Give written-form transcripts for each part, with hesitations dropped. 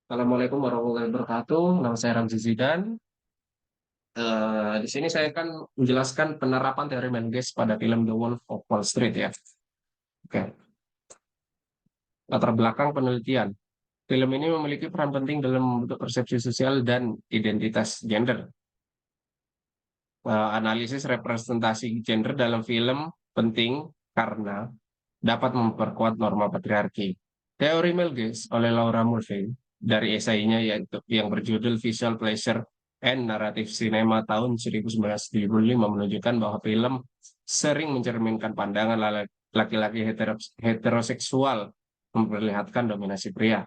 Assalamualaikum warahmatullahi wabarakatuh. Nama saya Ramzi Zidan. Di sini saya akan menjelaskan penerapan teori Menges pada film The Wolf of Wall Street ya. Oke, latar belakang penelitian. Film ini memiliki peran penting dalam membentuk persepsi sosial dan identitas gender. Analisis representasi gender dalam film penting karena dapat memperkuat norma patriarki. Teori Menges oleh Laura Mulvey dari esainya yaitu yang berjudul Visual Pleasure and Narrative Cinema tahun 1975 menunjukkan bahwa film sering mencerminkan pandangan laki-laki heteroseksual memperlihatkan dominasi pria.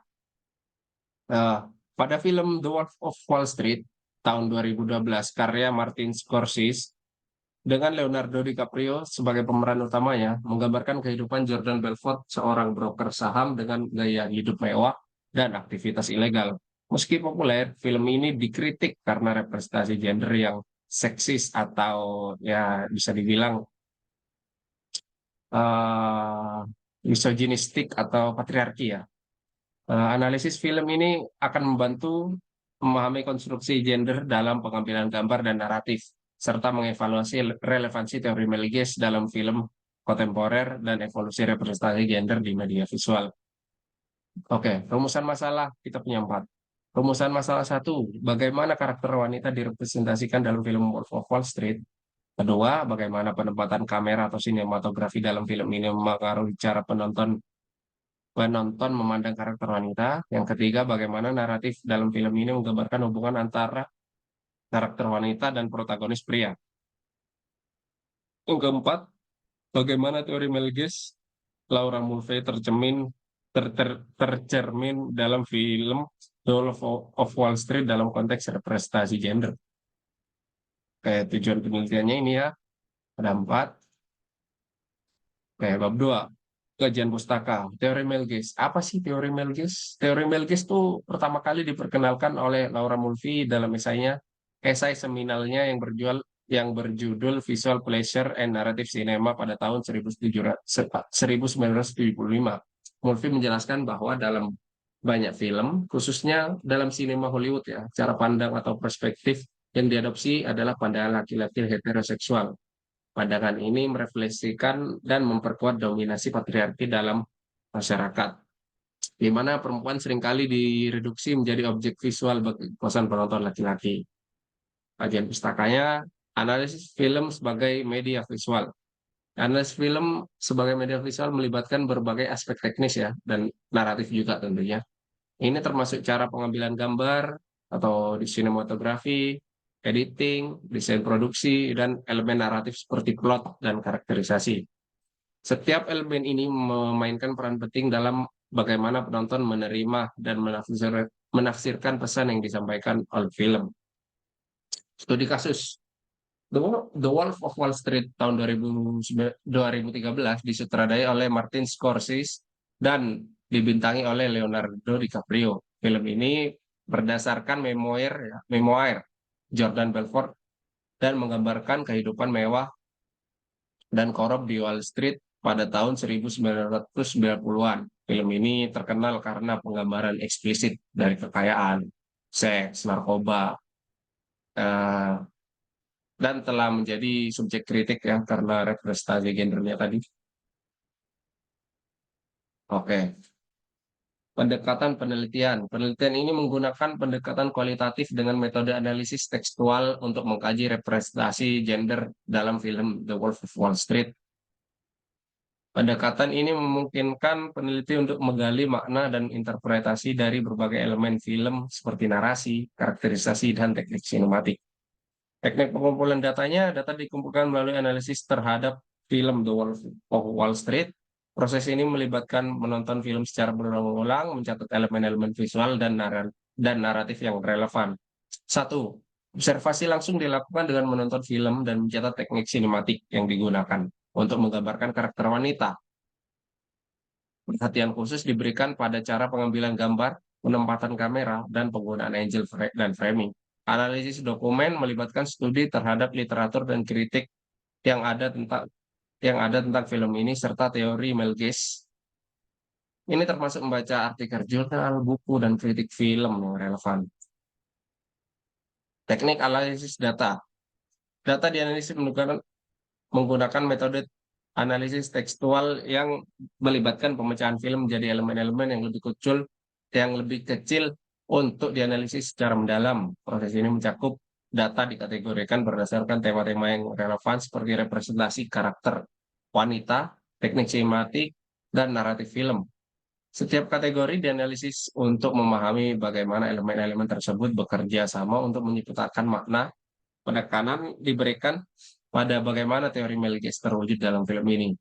Eh, Pada film The Wolf of Wall Street tahun 2012 karya Martin Scorsese dengan Leonardo DiCaprio sebagai pemeran utamanya, menggambarkan kehidupan Jordan Belfort, seorang broker saham dengan gaya hidup mewah dan aktivitas ilegal. Meski populer, film ini dikritik karena representasi gender yang seksis atau ya bisa dibilang uh, misoginistik atau patriarki ya. Analisis film ini akan membantu memahami konstruksi gender dalam pengambilan gambar dan naratif, serta mengevaluasi relevansi teori Meliges dalam film kontemporer dan evolusi representasi gender di media visual. Oke, rumusan masalah kita punya empat. Rumusan masalah satu, bagaimana karakter wanita direpresentasikan dalam film Wolf of Wall Street. Kedua, bagaimana penempatan kamera atau sinematografi dalam film ini mempengaruhi cara penonton penonton memandang karakter wanita. Yang ketiga, bagaimana naratif dalam film ini menggambarkan hubungan antara karakter wanita dan protagonis pria. Yang keempat, bagaimana teori Melges Laura Mulvey tercermin dalam film The Wolf of Wall Street dalam konteks representasi gender. Kayak tujuan penelitiannya ini ya, ada empat. Kayak bab dua, kajian pustaka. Teori Melges. Apa sih teori Melges? Teori Melges itu pertama kali diperkenalkan oleh Laura Mulvey dalam esai seminalnya yang berjudul Visual Pleasure and Narrative Cinema pada tahun 1975. Mulvey menjelaskan bahwa dalam banyak film, khususnya dalam sinema Hollywood ya, cara pandang atau perspektif yang diadopsi adalah pandangan laki-laki heteroseksual. Pandangan ini merefleksikan dan memperkuat dominasi patriarki dalam masyarakat, di mana perempuan seringkali direduksi menjadi objek visual bagi kepuasan penonton laki-laki. Bagian pustakanya, analisis film sebagai media visual. Analisis film sebagai media visual melibatkan berbagai aspek teknis ya, dan naratif juga tentunya. Ini termasuk cara pengambilan gambar atau di sinematografi, editing, desain produksi, dan elemen naratif seperti plot dan karakterisasi. Setiap elemen ini memainkan peran penting dalam bagaimana penonton menerima dan menafsirkan pesan yang disampaikan oleh film. Studi kasus. The Wolf of Wall Street tahun 2013 disutradai oleh Martin Scorsese dan dibintangi oleh Leonardo DiCaprio. Film ini berdasarkan memoir Jordan Belfort dan menggambarkan kehidupan mewah dan korup di Wall Street pada tahun 1990-an. Film ini terkenal karena penggambaran eksplisit dari kekayaan, seks, narkoba, eh, dan telah menjadi subjek kritik ya karena representasi gendernya tadi. Oke, pendekatan penelitian. Penelitian ini menggunakan pendekatan kualitatif dengan metode analisis tekstual untuk mengkaji representasi gender dalam film The Wolf of Wall Street. Pendekatan ini memungkinkan peneliti untuk menggali makna dan interpretasi dari berbagai elemen film seperti narasi, karakterisasi, dan teknik sinematik. Teknik pengumpulan datanya, data dikumpulkan melalui analisis terhadap film The Wolf of Wall Street. Proses ini melibatkan menonton film secara berulang-ulang, mencatat elemen-elemen visual dan naratif yang relevan. Satu, observasi langsung dilakukan dengan menonton film dan mencatat teknik sinematik yang digunakan untuk menggambarkan karakter wanita. Perhatian khusus diberikan pada cara pengambilan gambar, penempatan kamera, dan penggunaan angel dan framing. Analisis dokumen melibatkan studi terhadap literatur dan kritik yang ada tentang film ini serta teori Melges Ini termasuk membaca artikel jurnal, buku, dan kritik film yang relevan. Teknik analisis data. Data dianalisis menggunakan metode analisis tekstual yang melibatkan pemecahan film menjadi elemen-elemen yang lebih kecil untuk dianalisis secara mendalam. Proses ini mencakup data dikategorikan berdasarkan tema-tema yang relevan seperti representasi karakter wanita, teknik sinematik, dan naratif film. Setiap kategori dianalisis untuk memahami bagaimana elemen-elemen tersebut bekerja sama untuk menciptakan makna. Penekanan diberikan pada bagaimana teori Melges terwujud dalam film ini.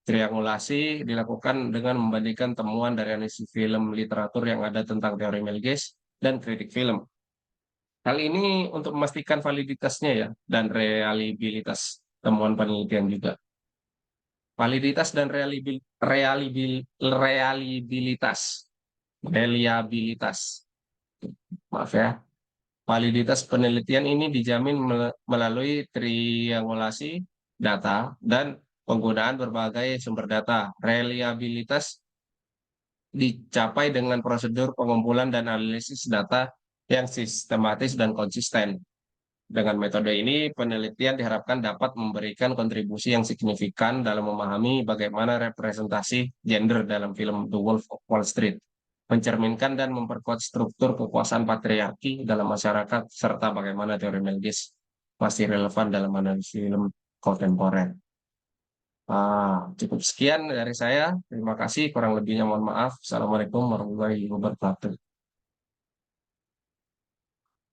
Triangulasi dilakukan dengan membandingkan temuan dari analisis film literatur yang ada tentang teori Melges dan kritik film. Hal ini untuk memastikan validitasnya ya dan reliabilitas temuan penelitian juga. Validitas dan reliabilitas. Maaf ya. Validitas penelitian ini dijamin melalui triangulasi data dan penggunaan berbagai sumber data. Reliabilitas dicapai dengan prosedur pengumpulan dan analisis data yang sistematis dan konsisten. Dengan metode ini, penelitian diharapkan dapat memberikan kontribusi yang signifikan dalam memahami bagaimana representasi gender dalam film The Wolf of Wall Street, mencerminkan dan memperkuat struktur kekuasaan patriarki dalam masyarakat, serta bagaimana teori Melges masih relevan dalam analisis film kontemporer. Cukup sekian dari saya. Terima kasih. Kurang lebihnya mohon maaf. Assalamualaikum warahmatullahi wabarakatuh.